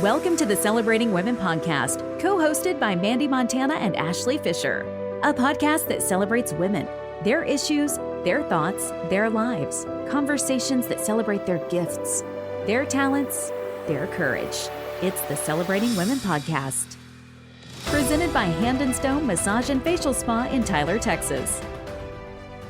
Welcome to the Celebrating Women podcast, co-hosted by Mandee Montana and Ashley Fisher, a podcast that celebrates women, their issues, their thoughts, their lives, conversations that celebrate their gifts, their talents, their courage. It's the Celebrating Women podcast. Presented by Hand and Stone Massage and Facial Spa in Tyler, Texas.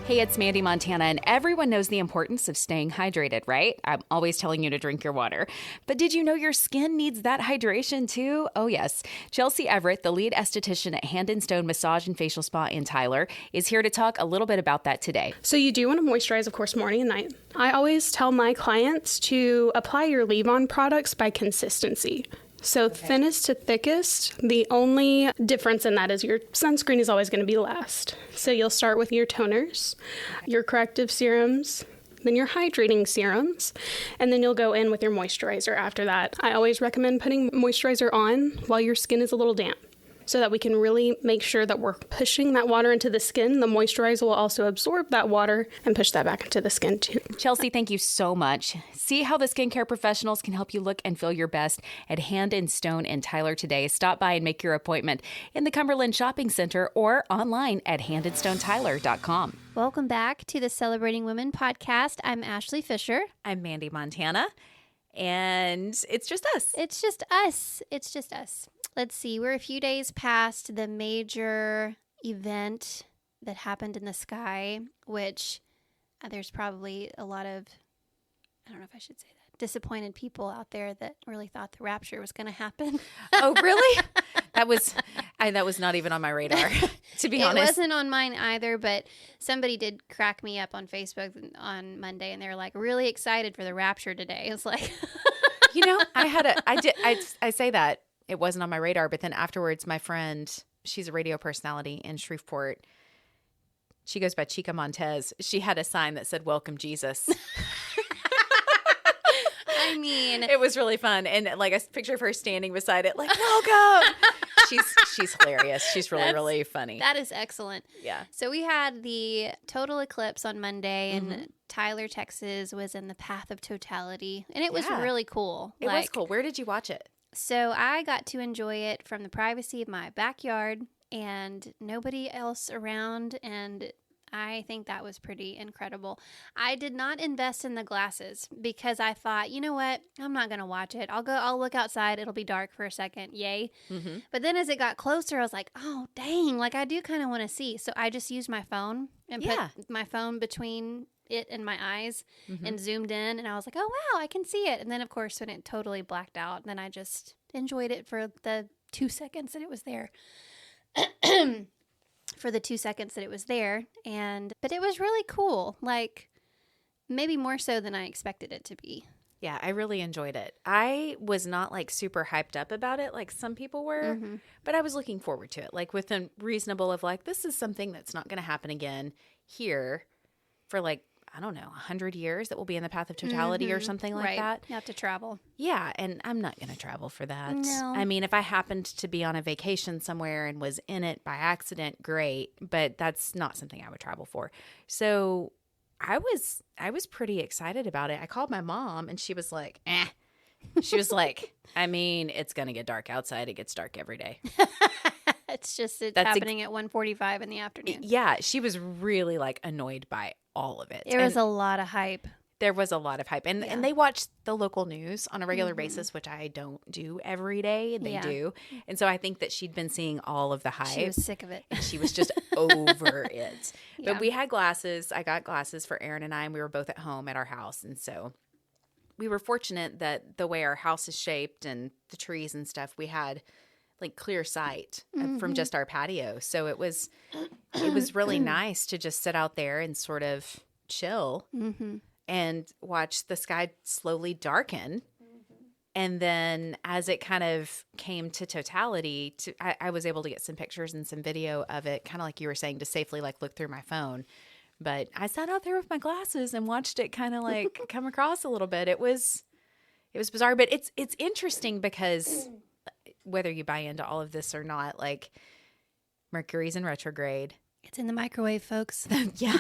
Hey, it's Mandee Montana, and everyone knows the importance of staying hydrated, right? I'm always telling you to drink your water. But did you know your skin needs that hydration too? Oh, yes. Chelsea Everett, the lead esthetician at Hand and Stone Massage and Facial Spa in Tyler, is here to talk a little bit about that today. So you do want to moisturize, of course, morning and night. I always tell my clients to apply your leave-on products by consistency. So thinnest to thickest, the only difference in that is your sunscreen is always going to be last. So you'll start with your toners, your corrective serums, then your hydrating serums, and then you'll go in with your moisturizer after that. I always recommend putting moisturizer on while your skin is a little damp, so that we can really make sure that we're pushing that water into the skin. The moisturizer will also absorb that water and push that back into the skin too. Chelsea, thank you so much. See how the skincare professionals can help you look and feel your best at Hand and Stone in Tyler today. Stop by and make your appointment in the Cumberland Shopping Center or online at handandstonetyler.com. Welcome back to the Celebrating Women podcast. I'm Ashley Fisher. I'm Mandee Montana, and it's just us. It's just us. It's just us. Let's see, we're a few days past the major event that happened in the sky, which there's probably a lot of, I don't know if I should say that, disappointed people out there that really thought the rapture was going to happen. Oh, really? That was not even on my radar, to be honest. It wasn't on mine either, but somebody did crack me up on Facebook on Monday, and they were like, really excited for the rapture today. It's like, you know, I say that. It wasn't on my radar, but then afterwards, my friend, she's a radio personality in Shreveport. She goes by Chica Montez. She had a sign that said, "Welcome, Jesus." I mean, it was really fun. And like a picture of her standing beside it, like, "Welcome." She's hilarious. She's really funny. That is excellent. Yeah. So we had the total eclipse on Monday, and Tyler, Texas was in the path of totality. And it was really cool. It was cool. Where did you watch it? So I got to enjoy it from the privacy of my backyard and nobody else around, and I think that was pretty incredible. I did not invest in the glasses because I thought, you know what, I'm not going to watch it. I'll look outside. It'll be dark for a second. Yay. Mm-hmm. But then as it got closer, I was like, oh, dang, like I do kind of want to see. So I just used my phone and put my phone between it and my eyes and zoomed in, and I was like, oh wow, I can see it. And then of course when it totally blacked out, then I just enjoyed it for the 2 seconds that it was there. For the 2 seconds that it was there. But it was really cool, like maybe more so than I expected it to be. Yeah, I really enjoyed it. I was not like super hyped up about it like some people were, but I was looking forward to it, like within reasonable of like, this is something that's not going to happen again here for like, I don't know, 100 years that will be in the path of totality or something like that. You have to travel. Yeah, and I'm not going to travel for that. No. I mean, if I happened to be on a vacation somewhere and was in it by accident, great, but that's not something I would travel for. So I was pretty excited about it. I called my mom and she was like, eh. She was like, I mean, it's going to get dark outside. It gets dark every day. It's happening at 1:45 in the afternoon. Yeah, she was really like annoyed by all of it. There was a lot of hype. There was a lot of hype. And they watch the local news on a regular basis, which I don't do every day. They do. And so I think that she'd been seeing all of the hype. She was sick of it. And she was just over it. Yeah. But we had glasses. I got glasses for Aaron and I, and we were both at home at our house. And so we were fortunate that the way our house is shaped and the trees and stuff, we had like clear sight from just our patio. So it was really nice to just sit out there and sort of chill and watch the sky slowly darken. And then as it kind of came to totality, I was able to get some pictures and some video of it, kind of like you were saying, to safely like look through my phone. But I sat out there with my glasses and watched it kind of like come across a little bit. It was bizarre, but it's interesting because whether you buy into all of this or not, like Mercury's in retrograde. It's in the microwave, folks. Yeah.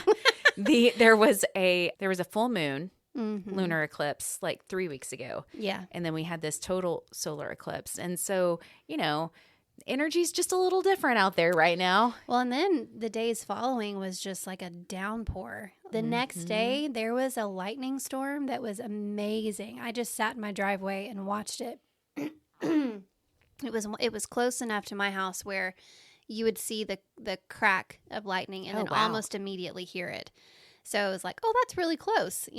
There was a full moon lunar eclipse like 3 weeks ago. Yeah. And then we had this total solar eclipse. And so, energy's just a little different out there right now. Well, and then the days following was just like a downpour. The next day, there was a lightning storm that was amazing. I just sat in my driveway and watched it. It was close enough to my house where you would see the crack of lightning and then almost immediately hear it. So it was like, oh, that's really close,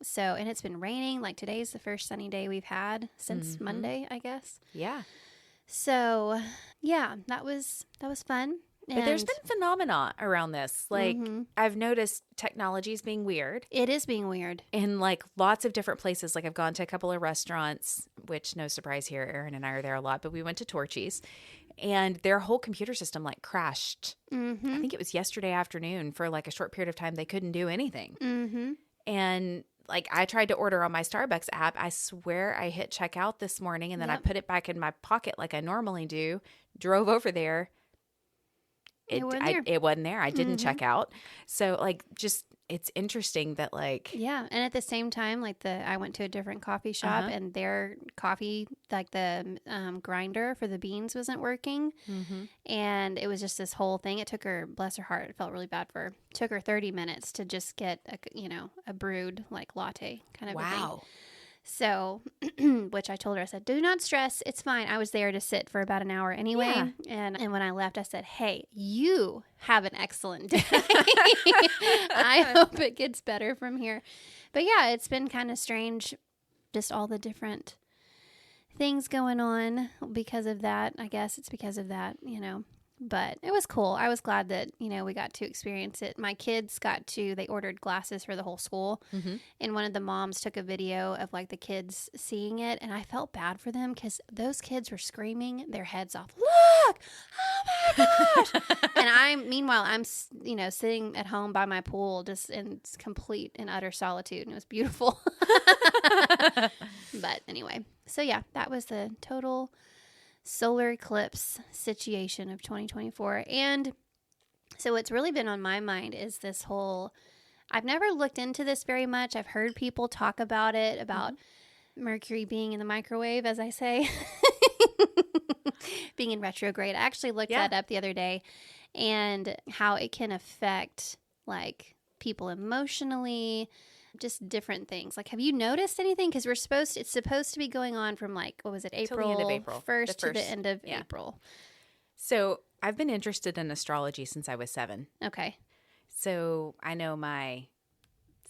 So, and it's been raining. Like today's the first sunny day we've had since Monday, I guess. Yeah. So, yeah, that was fun. But there's been phenomena around this. Like, I've noticed technology's being weird. It is being weird. In, like, lots of different places. Like, I've gone to a couple of restaurants, which, no surprise here, Aaron and I are there a lot. But we went to Torchy's, and their whole computer system, like, crashed. I think it was yesterday afternoon. For, like, a short period of time, they couldn't do anything. And, like, I tried to order on my Starbucks app. I swear I hit checkout this morning, and then I put it back in my pocket like I normally do, drove over there. It wasn't there. I didn't check out. So, like, just it's interesting that, like... Yeah, and at the same time, like, I went to a different coffee shop, and their coffee, like, the grinder for the beans wasn't working. And it was just this whole thing. It took her, bless her heart, it felt really bad for her. Took her 30 minutes to just get, a brewed, like, latte kind of a thing. So, which I told her, I said, do not stress. It's fine. I was there to sit for about an hour anyway. Yeah. And when I left, I said, hey, you have an excellent day. I hope it gets better from here. But yeah, it's been kind of strange, just all the different things going on because of that. I guess it's because of that, But it was cool. I was glad that, we got to experience it. My kids they ordered glasses for the whole school. And one of the moms took a video of like the kids seeing it. And I felt bad for them because those kids were screaming their heads off. Look! Oh my gosh! And meanwhile, I'm sitting at home by my pool just in complete and utter solitude. And it was beautiful. But anyway, so yeah, that was the total solar eclipse situation of 2024. And so what's really been on my mind is this whole, I've never looked into this very much. I've heard people talk about it, about Mercury being in the microwave, as I say, being in retrograde. I actually looked that up the other day, and how it can affect like people emotionally, just different things. Like, have you noticed anything? Because it's supposed to be going on from like, what was it, April? Till the end of April. First to the end of April. So I've been interested in astrology since I was 7. Okay. So I know my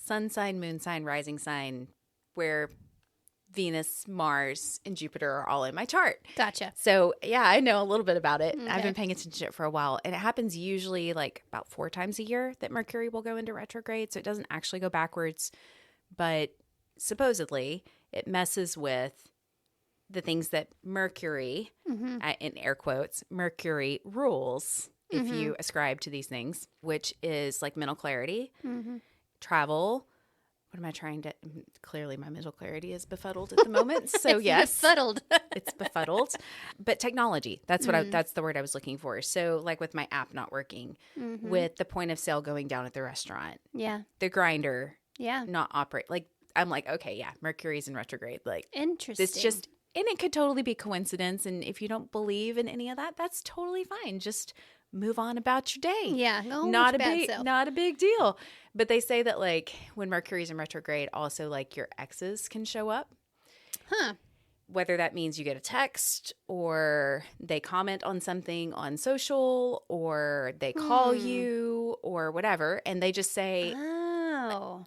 sun sign, moon sign, rising sign, where Venus, Mars, and Jupiter are all in my chart. Gotcha. So yeah, I know a little bit about it. Okay. I've been paying attention to it for a while. And it happens usually like about 4 times a year that Mercury will go into retrograde. So it doesn't actually go backwards. But supposedly it messes with the things that Mercury, in air quotes, Mercury rules, if you ascribe to these things, which is like mental clarity, travel. What am I trying to? Clearly, my mental clarity is befuddled at the moment. So yes, befuddled. It's befuddled. But technology. That's what. That's the word I was looking for. So, like with my app not working, with the point of sale going down at the restaurant, the grinder, not operate. Like I'm like, okay, Mercury's in retrograde. Like interesting. It's just, and it could totally be coincidence. And if you don't believe in any of that, that's totally fine. Just move on about your day. Yeah, not a big deal. But they say that like when Mercury's in retrograde, also like your exes can show up. Whether that means you get a text or they comment on something on social or they call you or whatever, and they just say,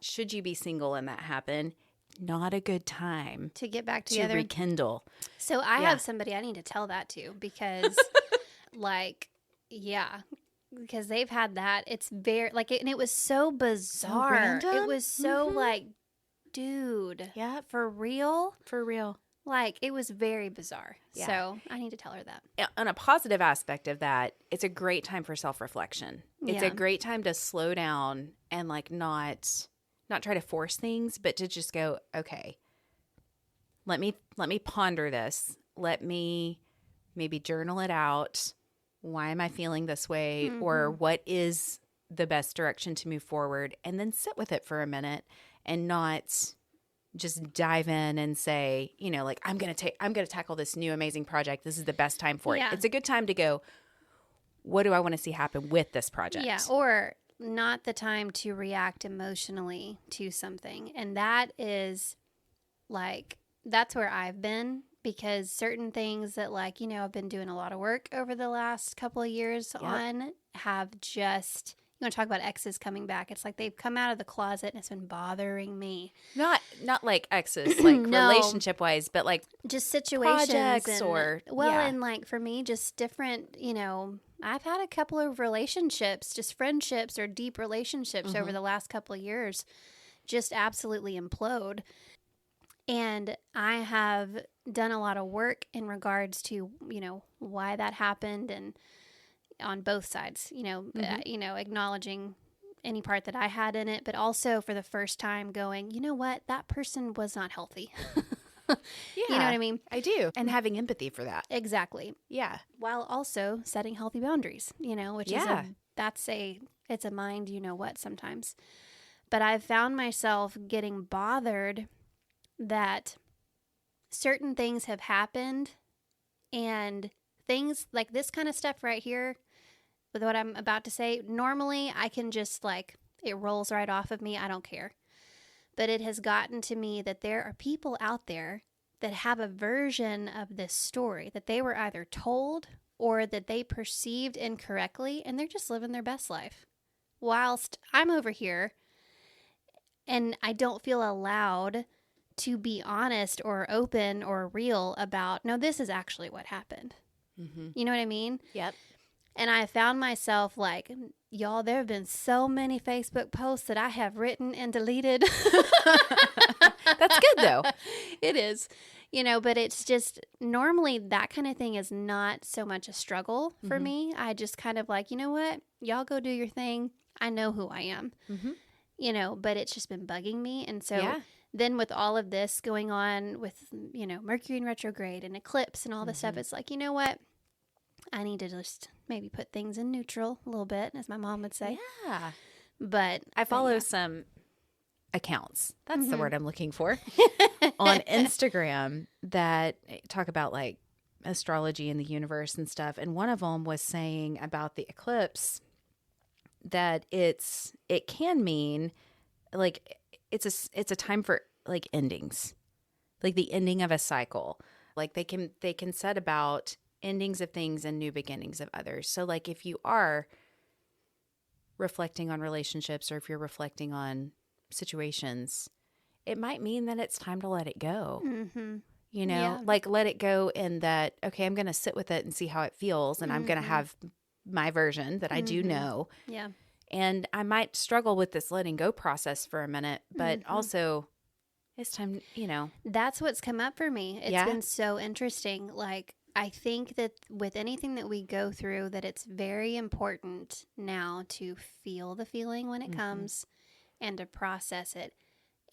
should you be single and that happen, not a good time to get back together, to rekindle. So I have somebody I need to tell that to, because because they've had that. It's very like, and it was so bizarre. So it was so like, dude, for real. Like, it was very bizarre. Yeah. So I need to tell her that. On a positive aspect of that, it's a great time for self-reflection. It's a great time to slow down and like not try to force things, but to just go, okay, let me ponder this. Let me maybe journal it out. Why am I feeling this way? Or what is the best direction to move forward? And then sit with it for a minute and not just dive in and say, you know, like, I'm going to tackle this new amazing project. This is the best time for it. Yeah. It's a good time to go, what do I want to see happen with this project? Yeah, or not the time to react emotionally to something. And that is like, that's where I've been, because certain things that, like, you know, I've been doing a lot of work over the last couple of years on have just, you want to talk about exes coming back. It's like they've come out of the closet and it's been bothering me. Not like exes, like No. relationship wise, but like Just situations projects and, or and like for me, just different, you know, I've had a couple of relationships, just friendships or deep relationships over the last couple of years, just absolutely implode. And I have done a lot of work in regards to, you know, why that happened, and on both sides, you know, acknowledging any part that I had in it, but also for the first time going, you know what, that person was not healthy. You know what I mean? I do. And having empathy for that. Exactly. Yeah. While also setting healthy boundaries, you know, which is it's a mind, you know what, sometimes. But I've found myself getting bothered that certain things have happened, and things like this kind of stuff right here with what I'm about to say, normally I can just, like, it rolls right off of me. I don't care. But it has gotten to me that there are people out there that have a version of this story that they were either told or that they perceived incorrectly, and they're just living their best life. Whilst I'm over here and I don't feel allowed to be honest or open or real about, no, this is actually what happened. You know what I mean? Yep. And I found myself like, y'all, there have been so many Facebook posts that I have written and deleted. That's good though. It is, you know, but it's just normally that kind of thing is not so much a struggle for me. I just kind of like, you know what, y'all go do your thing. I know who I am, you know, but it's just been bugging me. And so then with all of this going on with, you know, Mercury in retrograde and eclipse and all this stuff, it's like, you know what? I need to just maybe put things in neutral a little bit, as my mom would say. Yeah. But I follow some accounts. That's the word I'm looking for on Instagram that talk about like astrology and the universe and stuff. And one of them was saying about the eclipse that it can mean like it's a time for like endings, like the ending of a cycle. Like they can set about endings of things and new beginnings of others. So like if you are reflecting on relationships or if you're reflecting on situations, it might mean that it's time to let it go. You know, like let it go in that, okay, I'm going to sit with it and see how it feels. And I'm going to have my version that I do know. Yeah. And I might struggle with this letting go process for a minute, but also it's time, you know. That's what's come up for me. It's been so interesting. Like, I think that with anything that we go through, that it's very important now to feel the feeling when it comes and to process it.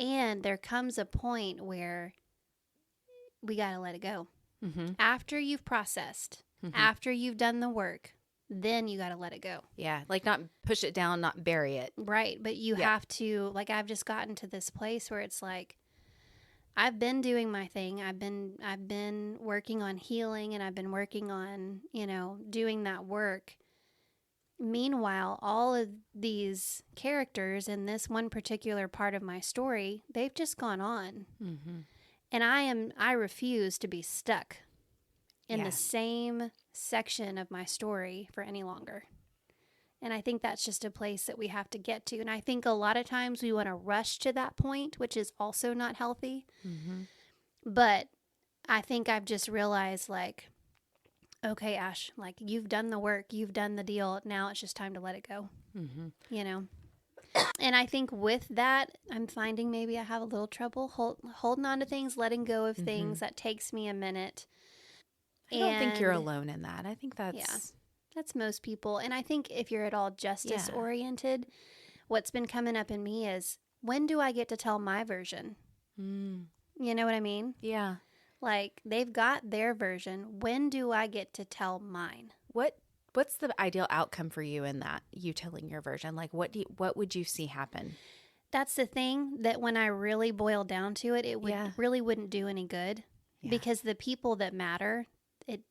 And there comes a point where we got to let it go. After you've processed, after you've done the work, then you got to let it go. Yeah. Like not push it down, not bury it. Right. But you have to, like, I've just gotten to this place where it's like, I've been doing my thing. I've been working on healing, and I've been working on, you know, doing that work. Meanwhile, all of these characters in this one particular part of my story, they've just gone on. And I refuse to be stuck in the same section of my story for any longer. And I think that's just a place that we have to get to. And I think a lot of times we want to rush to that point, which is also not healthy. But I think I've just realized, like, okay, Ash, like, you've done the work, you've done the deal. Now it's just time to let it go, you know? And I think with that, I'm finding maybe I have a little trouble holding on to things, letting go of things. That takes me a minute. I don't think you're alone in that. I think that's... That's most people. And I think if you're at all justice oriented, what's been coming up in me is, when do I get to tell my version? You know what I mean? Yeah. Like, they've got their version. When do I get to tell mine? What's the ideal outcome for you in that, you telling your version? Like what would you see happen? That's the thing, that when I really boil down to it, it would really wouldn't do any good, because the people that matter,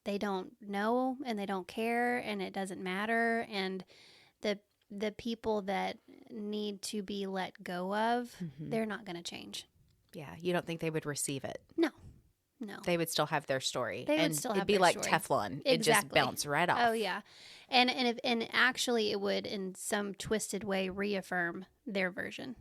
they don't know and they don't care and it doesn't matter, and the people that need to be let go of, they're not going to change. Yeah, you don't think they would receive it? No. They would still have their story. They would still have it'd be their like story. Teflon. Exactly. It just bounce right off. Oh yeah, and actually it would, in some twisted way, reaffirm their version.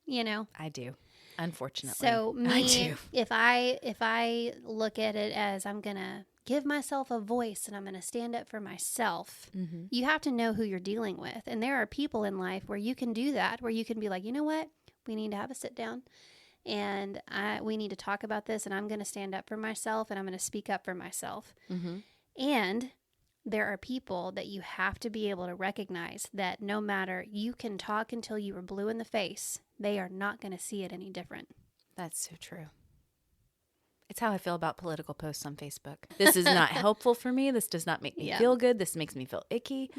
You know? I do. Unfortunately. So me, I do. if I look at it as, I'm going to give myself a voice and I'm going to stand up for myself, you have to know who you're dealing with. And there are people in life where you can do that, where you can be like, you know what? We need to have a sit down and we need to talk about this, and I'm going to stand up for myself and I'm going to speak up for myself. And there are people that you have to be able to recognize that no matter, you can talk until you are blue in the face, they are not going to see it any different. That's so true. It's how I feel about political posts on Facebook. This is not helpful for me. This does not make me feel good. This makes me feel icky.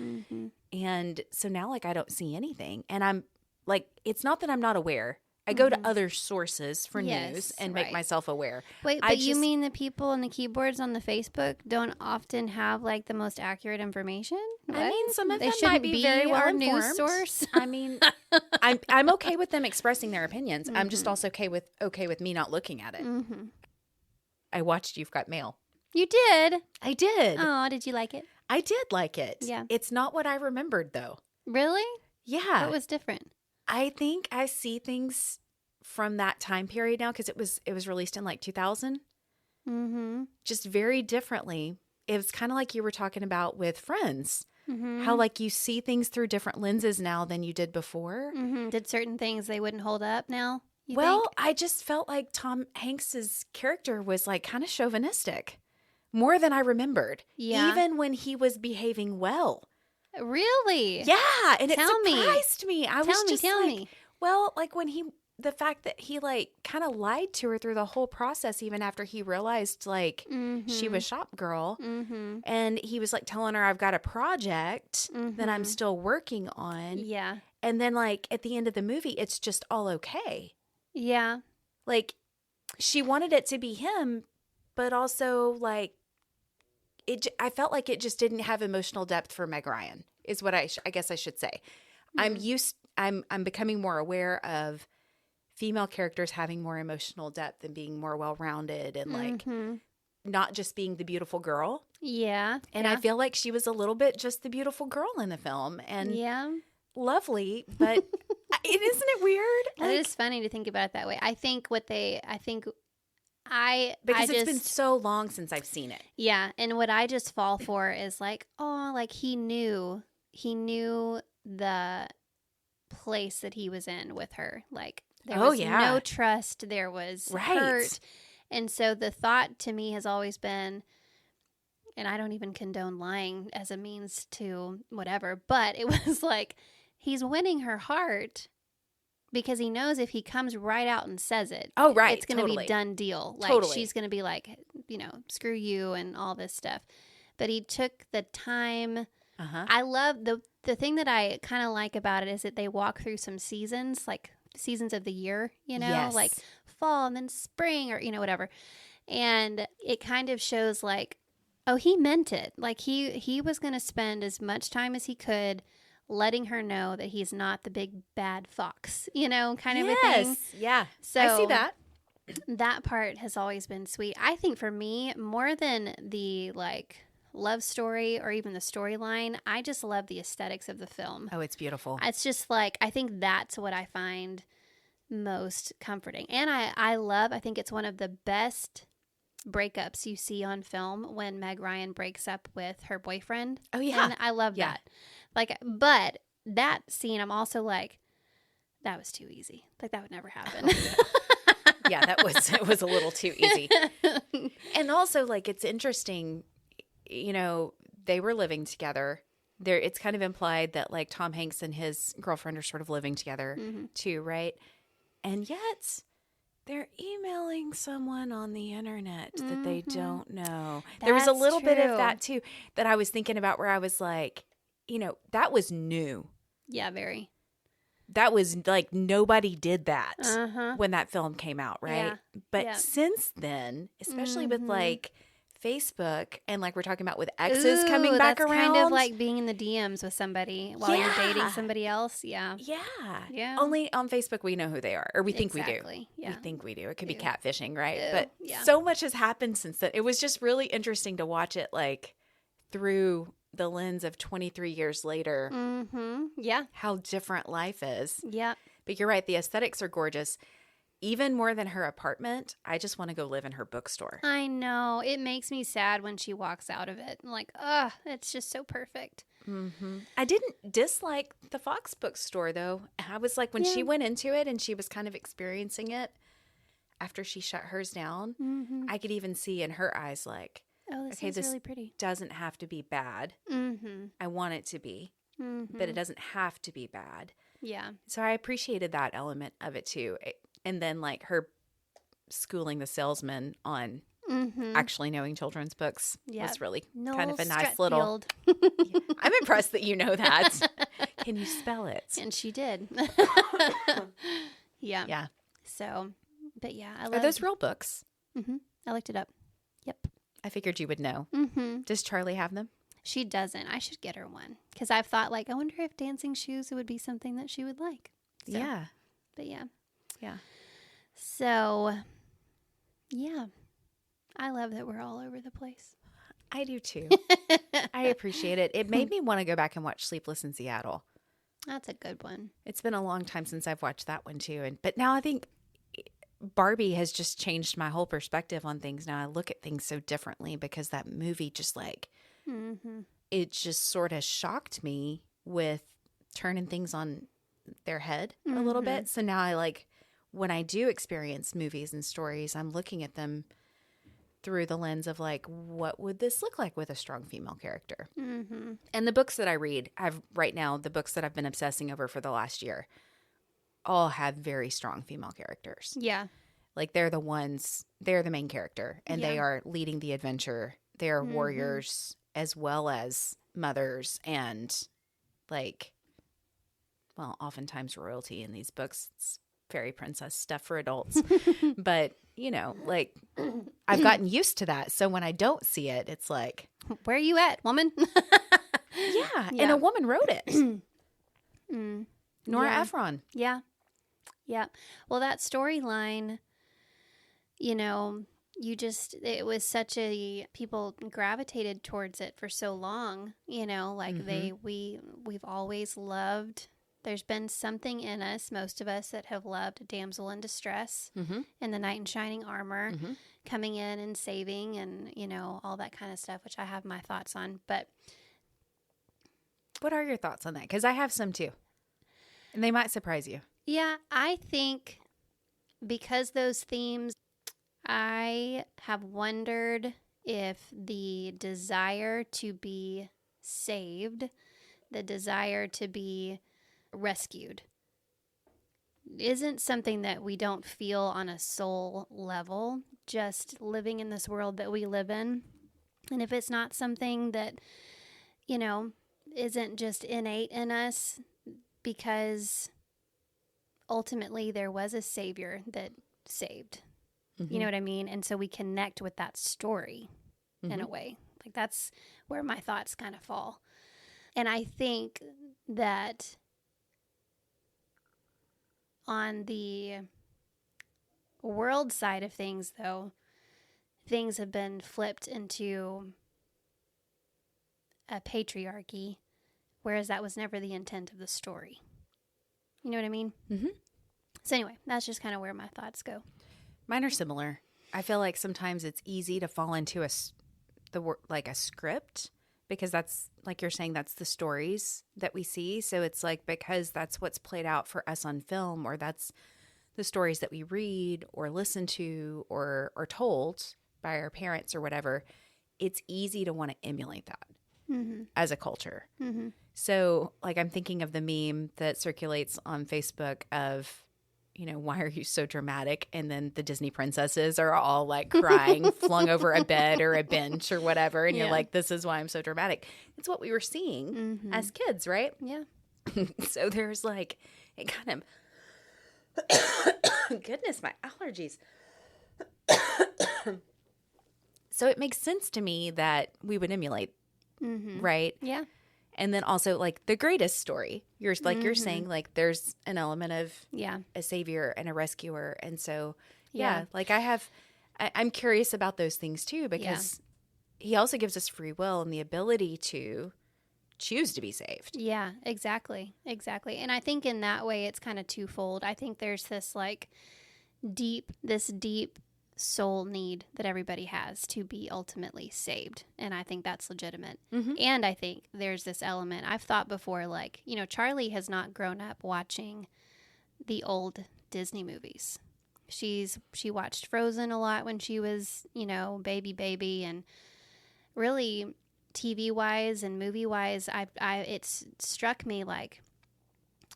And so now, like, I don't see anything. And I'm like, it's not that I'm not aware. I go to other sources for news and make myself aware. Wait, but you mean the people on the keyboards on the Facebook don't often have like the most accurate information? What? I mean, some of them might be very well our informed. news source. I mean, I'm okay with them expressing their opinions. I'm just also okay with me not looking at it. I watched You've Got Mail. You did? I did. Oh, did you like it? I did like it. Yeah. It's not what I remembered, though. Really? Yeah. What was different? I think I see things from that time period now, because it was released in like 2000. Just very differently. It was kind of like you were talking about with Friends. How like you see things through different lenses now than you did before. Did certain things they wouldn't hold up now? Well, I just felt like Tom Hanks's character was like kind of chauvinistic, more than I remembered. Yeah. Even when he was behaving well. Really? Yeah, and it Tell me. surprised me. Tell me. Well, like when the fact that he like kind of lied to her through the whole process, even after he realized like she was shop girl, and he was like telling her, I've got a project that I'm still working on. Yeah. And then like at the end of the movie, it's just all okay. Yeah. Like she wanted it to be him, but also like I felt like it just didn't have emotional depth for Meg Ryan, is what I guess I should say. I'm becoming more aware of female characters having more emotional depth and being more well-rounded and like not just being the beautiful girl. Yeah. And I feel like she was a little bit just the beautiful girl in the film, and lovely, but isn't it weird? Like, it is funny to think about it that way. Because it's been so long since I've seen it. Yeah, and what I just fall for is like, oh, like he knew the place that he was in with her. Like there was no trust, there was hurt. And so the thought to me has always been, and I don't even condone lying as a means to whatever, but it was like he's winning her heart because he knows if he comes right out and says it, it's going to be done deal. Like she's going to be like, screw you and all this stuff. But he took the time. I love the thing that I kind of like about it is that they walk through some seasons, like seasons of the year, like fall and then spring or, whatever. And it kind of shows like, oh, he meant it. Like he was going to spend as much time as he could letting her know that he's not the big bad fox, kind of a thing. Yeah. So I see that. That part has always been sweet. I think for me, more than the like love story or even the storyline, I just love the aesthetics of the film. Oh, it's beautiful. It's just like, I think that's what I find most comforting. And I think it's one of the best breakups you see on film when Meg Ryan breaks up with her boyfriend. Oh, yeah. And I love that. Like, but that scene, I'm also like, that was too easy. Like, that would never happen. Yeah, it was a little too easy. And also, like, it's interesting, they were living together. It's kind of implied that, like, Tom Hanks and his girlfriend are sort of living together, too, right? And yet, they're emailing someone on the internet that they don't know. There was a little bit of that, too, that I was thinking about where I was like, that was new. Yeah, very. that was like nobody did that when that film came out, right? Yeah. But since then, especially with like Facebook and like we're talking about with exes coming back that's around. kind of like being in the DMs with somebody while you're dating somebody else. Yeah. Yeah. Only on Facebook we know who they are, or we think we do. Yeah. We think we do. It could be catfishing, right? Ew. But so much has happened since then. It was just really interesting to watch it like through the lens of 23 years later. Yeah. How different life is. Yeah. But you're right. The aesthetics are gorgeous. Even more than her apartment, I just want to go live in her bookstore. I know. It makes me sad when she walks out of it. I'm like, ugh, it's just so perfect. I didn't dislike the Fox bookstore, though. I was like, when she went into it and she was kind of experiencing it after she shut hers down, I could even see in her eyes like, oh, this is really pretty. Doesn't have to be bad. I want it to be, but it doesn't have to be bad. Yeah. So I appreciated that element of it, too. And then like her schooling the salesman on actually knowing children's books was really kind of a nice little. I'm impressed that you know that. Can you spell it? And she did. Yeah. So, but yeah, Are those real books? I looked it up. Yep. I figured you would know. Does Charlie have them? She doesn't. I should get her one because I've thought like, I wonder if dancing shoes would be something that she would like. So, yeah. But yeah. Yeah. So, yeah. I love that we're all over the place. I do too. I appreciate it. It made me want to go back and watch Sleepless in Seattle. That's a good one. It's been a long time since I've watched that one too. But now I think Barbie has just changed my whole perspective on things. Now I look at things so differently because that movie just like, it just sort of shocked me with turning things on their head a little bit. So now I like, when I do experience movies and stories, I'm looking at them through the lens of like, what would this look like with a strong female character? And the books that I read, the books that I've been obsessing over for the last year, all have very strong female characters. Yeah. Like they're the main character and they are leading the adventure. They are warriors as well as mothers and like, well, oftentimes royalty in these books. It's fairy princess stuff for adults. But, you know, like I've gotten used to that. So when I don't see it, it's like, where are you at, woman? yeah. And a woman wrote it. Nora Ephron. Yeah. Yeah. Well, that storyline, you know, it was such people gravitated towards it for so long, you know, like we've always loved. There's been something in us, most of us, that have loved a damsel in distress and the knight in shining armor coming in and saving and, you know, all that kind of stuff, which I have my thoughts on. But what are your thoughts on that? Because I have some too. And they might surprise you. Yeah, I think because those themes, I have wondered if the desire to be saved, the desire to be rescued, isn't something that we don't feel on a soul level, just living in this world that we live in. And if it's not something that, you know, isn't just innate in us, because ultimately there was a savior that saved. You know what I mean? And so we connect with that story in a way. Like that's where my thoughts kind of fall. And I think that on the world side of things, though, things have been flipped into a patriarchy, whereas that was never the intent of the story. You know what I mean? So anyway, that's just kind of where my thoughts go. Mine are similar. I feel like sometimes it's easy to fall into a script because that's, like you're saying, that's the stories that we see. So it's like because that's what's played out for us on film, or that's the stories that we read or listen to or are told by our parents or whatever, it's easy to want to emulate that as a culture. So like I'm thinking of the meme that circulates on Facebook of, you know, why are you so dramatic? And then the Disney princesses are all like crying, flung over a bed or a bench or whatever. And you're like, this is why I'm so dramatic. It's what we were seeing as kids, right? Yeah. So there's like, it kind of, goodness, my allergies. So it makes sense to me that we would emulate, right? Yeah. And then also like the greatest story. You're saying, like there's an element of a savior and a rescuer. And so, like I'm curious about those things too, because he also gives us free will and the ability to choose to be saved. Yeah, exactly. Exactly. And I think in that way, it's kind of twofold. I think there's this like deep soul need that everybody has to be ultimately saved. And I think that's legitimate. And I think there's this element I've thought before, like, you know, Charlie has not grown up watching the old Disney movies. She watched Frozen a lot when she was, you know, baby, and really TV wise and movie wise, it's struck me like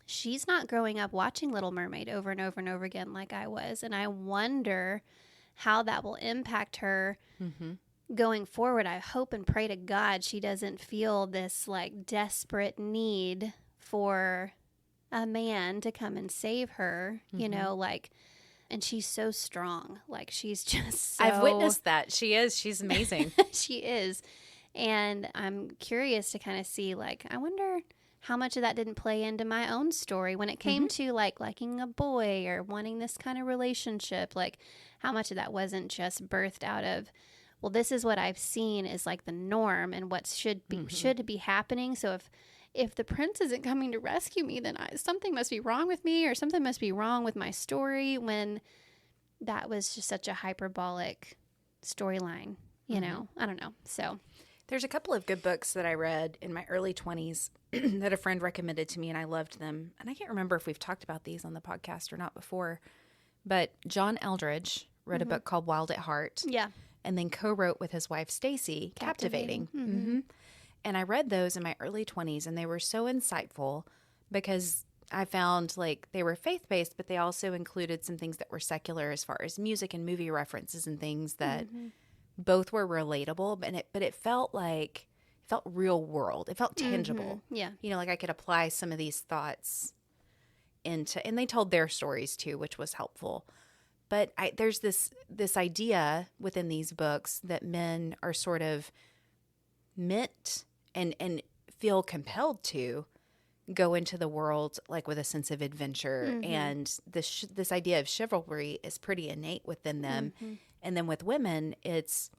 she's not growing up watching Little Mermaid over and over and over again like I was. And I wonder how that will impact her going forward. I hope and pray to God she doesn't feel this like desperate need for a man to come and save her, you know, like, and she's so strong. Like she's just so... I've witnessed that. She's amazing. She is. And I'm curious to kind of see, like, I wonder how much of that didn't play into my own story when it came to like liking a boy or wanting this kind of relationship. Like how much of that wasn't just birthed out of, well, this is what I've seen is like the norm and what should be happening. So if the prince isn't coming to rescue me, then something must be wrong with me or something must be wrong with my story, when that was just such a hyperbolic storyline, you know? I don't know. So there's a couple of good books that I read in my early 20s that a friend recommended to me, and I loved them. And I can't remember if we've talked about these on the podcast or not before, but John Eldridge wrote a book called Wild at Heart. Yeah. And then co-wrote with his wife, Stacy, Captivating. And I read those in my early 20s, and they were so insightful because I found like they were faith-based, but they also included some things that were secular as far as music and movie references and things that both were relatable, but it felt real world. It felt tangible. Yeah. You know, like I could apply some of these thoughts into, and they told their stories too, which was helpful. But there's this idea within these books that men are sort of meant and feel compelled to go into the world like with a sense of adventure. And this idea of chivalry is pretty innate within them. And then with women, it's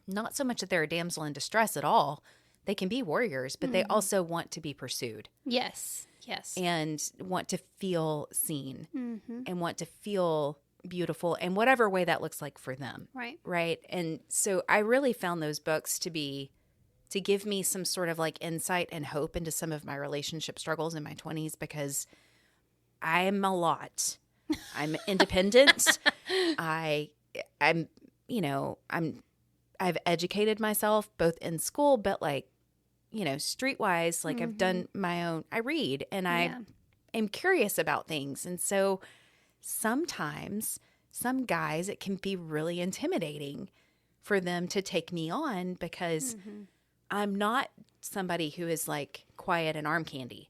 not so much that they're a damsel in distress at all. They can be warriors, but they also want to be pursued. Yes. And want to feel seen and want to feel beautiful in whatever way that looks like for them. Right. And so I really found those books to give me some sort of like insight and hope into some of my relationship struggles in my 20s, because I'm a lot. I'm independent. I've educated myself both in school, but like, you know, streetwise, like I've done my own, I read and I am curious about things. And so sometimes some guys, it can be really intimidating for them to take me on because I'm not somebody who is like quiet and arm candy.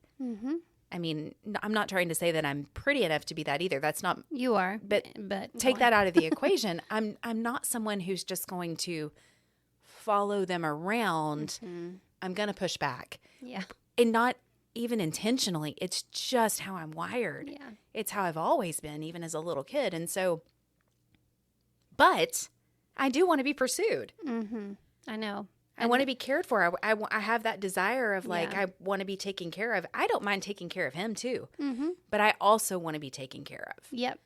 I mean, I'm not trying to say that I'm pretty enough to be that either. That's not. You are. But take that out of the equation. I'm not someone who's just going to follow them around. I'm going to push back. Yeah. And not even intentionally. It's just how I'm wired. Yeah. It's how I've always been, even as a little kid. And so, but I do want to be pursued. I know. I want to be cared for. I have that desire of like, I want to be taken care of. I don't mind taking care of him too, but I also want to be taken care of. Yep.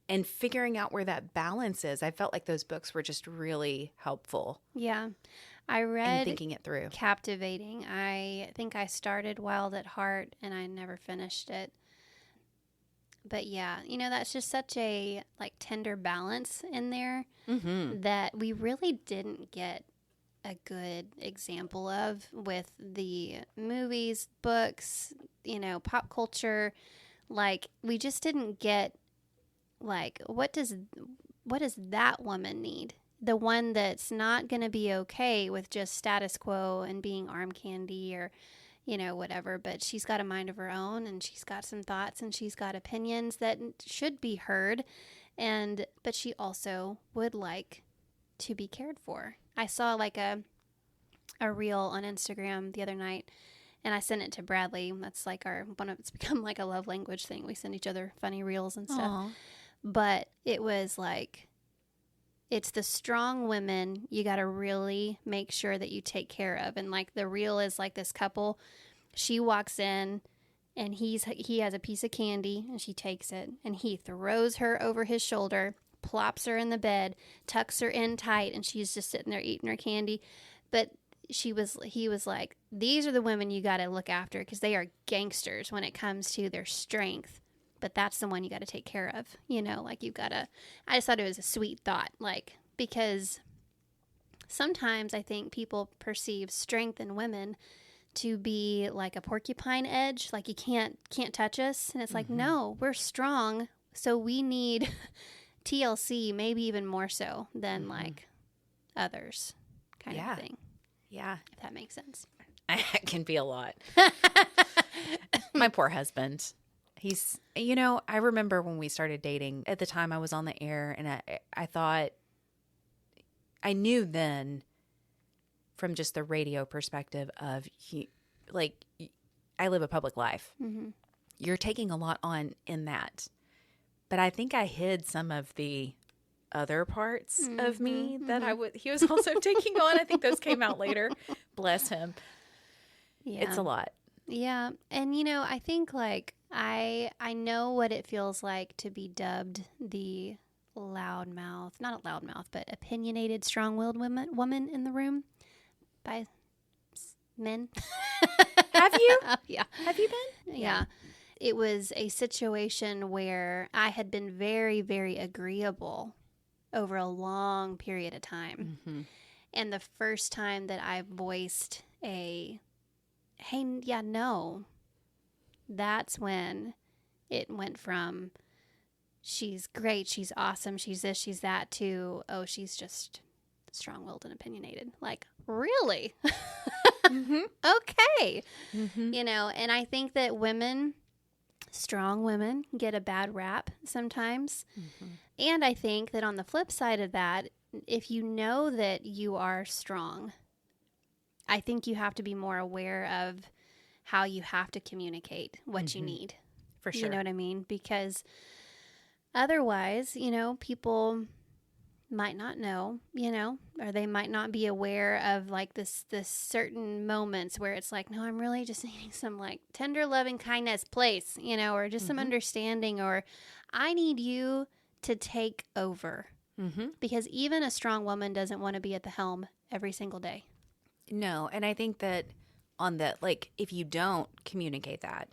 And figuring out where that balance is, I felt like those books were just really helpful. Yeah. I read thinking it through. Captivating. I think I started Wild at Heart and I never finished it. But yeah, you know, that's just such a like tender balance in there that we really didn't get a good example of with the movies, books, you know, pop culture. Like we just didn't get like what does that woman need? The one that's not going to be okay with just status quo and being arm candy, or whatever. But she's got a mind of her own, and she's got some thoughts, and she's got opinions that should be heard. But she also would like to be cared for. I saw like a reel on Instagram the other night, and I sent it to Bradley. That's like it's become like a love language thing. We send each other funny reels and stuff. Aww. But it was like, it's the strong women you got to really make sure that you take care of. And like the reel is like this couple, she walks in and he has a piece of candy and she takes it and he throws her over his shoulder, plops her in the bed, tucks her in tight, and she's just sitting there eating her candy. But he was like, these are the women you got to look after because they are gangsters when it comes to their strength. But that's the one you got to take care of, like you've got to, I just thought it was a sweet thought, like, because sometimes I think people perceive strength in women to be like a porcupine edge, like you can't touch us. And it's like, no, we're strong. So we need TLC, maybe even more so than like others kind of thing. Yeah. If that makes sense. It can be a lot. My poor husband. He's, I remember when we started dating, at the time I was on the air, and I thought, I knew then from just the radio perspective of, I live a public life. Mm-hmm. You're taking a lot on in that. But I think I hid some of the other parts of me that he was also taking on. I think those came out later. Bless him. Yeah. It's a lot. Yeah. And, I think like, I know what it feels like to be dubbed the loudmouth, not a loudmouth, but opinionated, strong-willed woman in the room by men. Have you? Yeah. Have you been? Yeah. It was a situation where I had been very, very agreeable over a long period of time. Mm-hmm. And the first time that I voiced hey, yeah, no, that's when it went from she's great, she's awesome, she's this, she's that, to, oh, she's just strong-willed and opinionated. Like, really? Mm-hmm. Okay. Mm-hmm. And I think that strong women get a bad rap sometimes. Mm-hmm. And I think that on the flip side of that, if you know that you are strong, I think you have to be more aware of how you have to communicate what you need. For sure. You know what I mean? Because otherwise, people might not know, or they might not be aware of like this certain moments where it's like, no, I'm really just needing some like tender loving kindness, please, or just some understanding, or I need you to take over. Mm-hmm. Because even a strong woman doesn't want to be at the helm every single day. No. And I think that if you don't communicate that,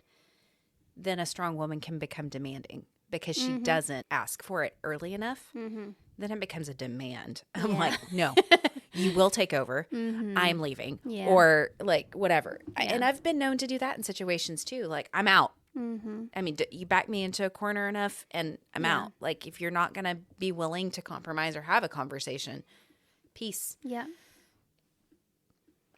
then a strong woman can become demanding because she doesn't ask for it early enough. Mm-hmm. Then it becomes a demand. I'm like, no, you will take over. Mm-hmm. I'm leaving. Yeah. Or like whatever. Yeah. And I've been known to do that in situations too. Like, I'm out. Mm-hmm. I mean, you back me into a corner enough and I'm out. Like, if you're not going to be willing to compromise or have a conversation, peace. Yeah.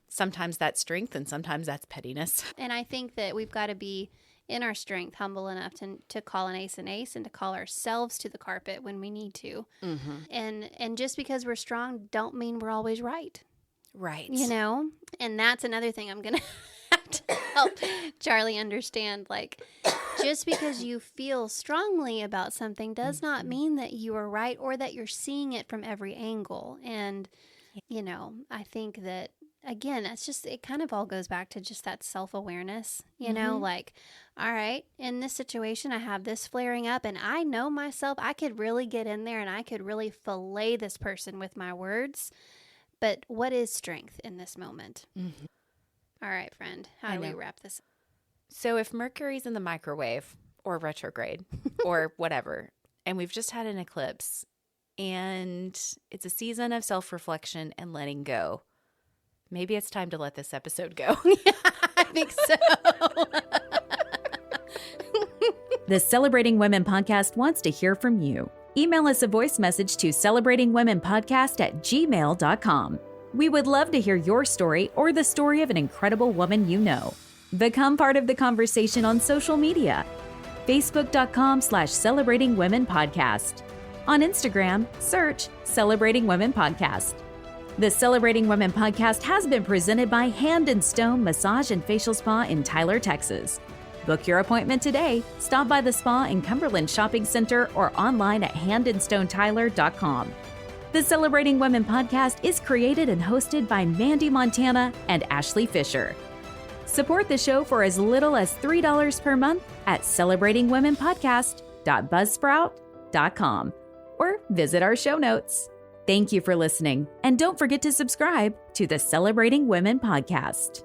Sometimes that's strength and sometimes that's pettiness. And I think that we've got to be in our strength humble enough to call an ace, and to call ourselves to the carpet when we need to. Mm-hmm. And just because we're strong don't mean we're always right. Right. And that's another thing I'm going to have to help Charlie understand. Like, just because you feel strongly about something does not mean that you are right or that you're seeing it from every angle. And, I think that, again, that's just, it kind of all goes back to just that self-awareness, like, all right, in this situation, I have this flaring up and I know myself, I could really get in there and I could really fillet this person with my words. But what is strength in this moment? Mm-hmm. All right, friend, how do we wrap this up? So if Mercury's in the microwave or retrograde or whatever, and we've just had an eclipse and it's a season of self-reflection and letting go, maybe it's time to let this episode go. Yeah, I think so. The Celebrating Women podcast wants to hear from you. Email us a voice message to celebratingwomenpodcast@gmail.com. We would love to hear your story or the story of an incredible woman you know. Become part of the conversation on social media. Facebook.com/Celebrating Women Podcast. On Instagram, search Celebrating Women Podcast. The Celebrating Women Podcast has been presented by Hand and Stone Massage and Facial Spa in Tyler, Texas. Book your appointment today. Stop by the spa in Cumberland Shopping Center or online at handandstonetyler.com. The Celebrating Women Podcast is created and hosted by Mandee Montana and Ashley Fisher. Support the show for as little as $3 per month at celebratingwomenpodcast.buzzsprout.com or visit our show notes. Thank you for listening, and don't forget to subscribe to the Celebrating Women Podcast.